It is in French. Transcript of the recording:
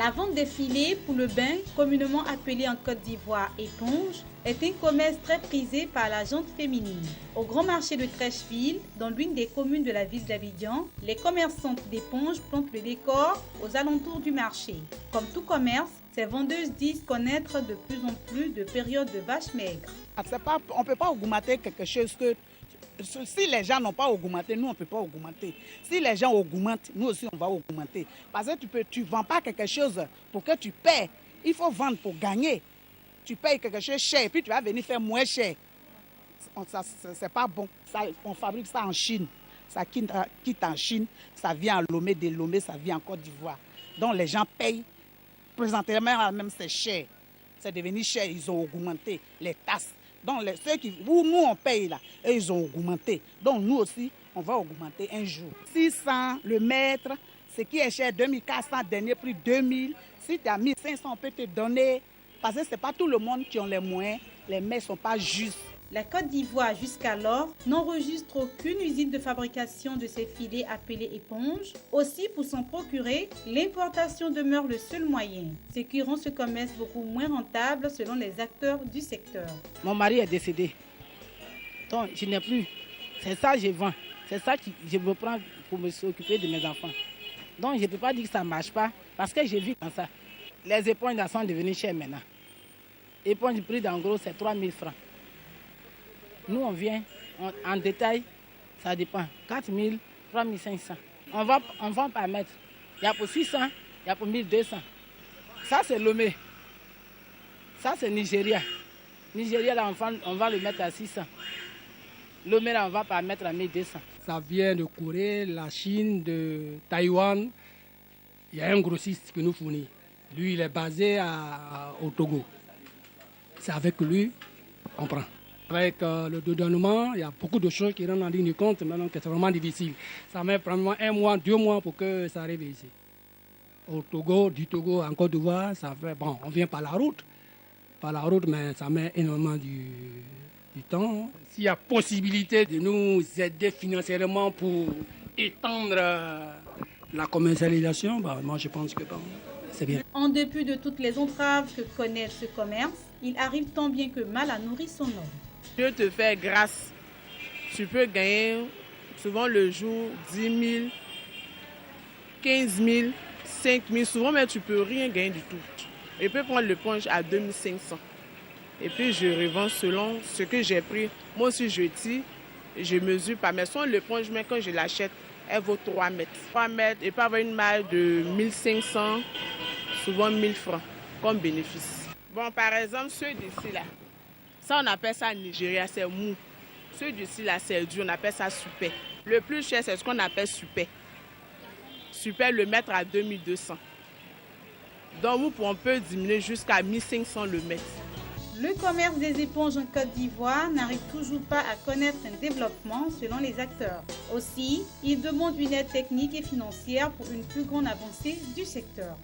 La vente des filets pour le bain, communément appelé en Côte d'Ivoire éponge, est un commerce très prisé par la gente féminine. Au grand marché de Trècheville, dans l'une des communes de la ville d'Abidjan, les commerçantes d'éponges plantent le décor aux alentours du marché. Comme tout commerce, ces vendeuses disent connaître de plus en plus de périodes de vaches maigres. On ne peut pas augmenter quelque chose que... Si les gens n'ont pas augmenté, nous on ne peut pas augmenter. Si les gens augmentent, nous aussi on va augmenter. Parce que tu ne vends pas quelque chose pour que tu paies. Il faut vendre pour gagner. Tu payes quelque chose cher, puis tu vas venir faire moins cher. C'est pas bon. On fabrique ça en Chine. Ça quitte en Chine, ça vient en Lomé, de Lomé, ça vient en Côte d'Ivoire. Donc les gens payent. Présentement, même c'est cher. C'est devenu cher, ils ont augmenté les tasses. Donc ceux où nous on paye là, eux, ils ont augmenté. Donc nous aussi, on va augmenter un jour. 600 le mètre, ce qui est cher, 2400, dernier prix 2000. Si tu as 1500, on peut te donner. Parce que ce n'est pas tout le monde qui a les moyens, les mètres ne sont pas justes. La Côte d'Ivoire, jusqu'alors, n'enregistre aucune usine de fabrication de ces filets appelés éponges. Aussi, pour s'en procurer, l'importation demeure le seul moyen, ce qui rend ce commerce beaucoup moins rentable selon les acteurs du secteur. Mon mari est décédé, donc je n'ai plus. C'est ça que je vends, c'est ça que je me prends pour me s'occuper de mes enfants. Donc je ne peux pas dire que ça ne marche pas, parce que je vis comme ça. Les éponges là sont devenues chères maintenant. Éponge, le prix d'en gros, c'est 3 000 francs. Nous, on vient en détail, ça dépend. 4 000, 3 500. On vend par mètre. Il y a pour 600, il y a pour 1200. Ça, c'est Lomé. Ça, c'est Nigeria. Nigeria, là, on va le mettre à 600. Lomé, là, on va par mètre à 1200. Ça vient de Corée, la Chine, de Taïwan. Il y a un grossiste qui nous fournit. Lui, il est basé au Togo. C'est avec lui qu'on prend. Avec le dédouanement, il y a beaucoup de choses qui rentrent en ligne de compte, maintenant que c'est vraiment difficile. Ça met probablement 1 mois, 2 mois pour que ça arrive ici. Au Togo, du Togo en Côte d'Ivoire, ça fait, bon, on vient par la route, mais ça met énormément du temps. S'il y a possibilité de nous aider financièrement pour étendre la commercialisation, moi je pense que c'est bien. En dépit de toutes les entraves que connaît ce commerce, il arrive tant bien que mal à nourrir son homme. Dieu te fait grâce. Tu peux gagner souvent le jour 10 000, 15 000, 5 000. Souvent, mais tu ne peux rien gagner du tout. Je peux prendre l'éponge à 2500. Et puis, je revends selon ce que j'ai pris. Moi aussi, je tire, je mesure pas. Mais soit l'éponge, mais quand je l'achète, elle vaut 3 mètres. 3 mètres, et pas avoir une maille de 1500, souvent 1000 francs comme bénéfice. Bon, par exemple, ceux d'ici là, ça on appelle ça en Nigeria, c'est mou. Ceux d'ici là, c'est dur, on appelle ça super. Le plus cher, c'est ce qu'on appelle super. Super, le mètre à 2200. Donc, on peut diminuer jusqu'à 1500 le mètre. Le commerce des éponges en Côte d'Ivoire n'arrive toujours pas à connaître un développement selon les acteurs. Aussi, il demande une aide technique et financière pour une plus grande avancée du secteur.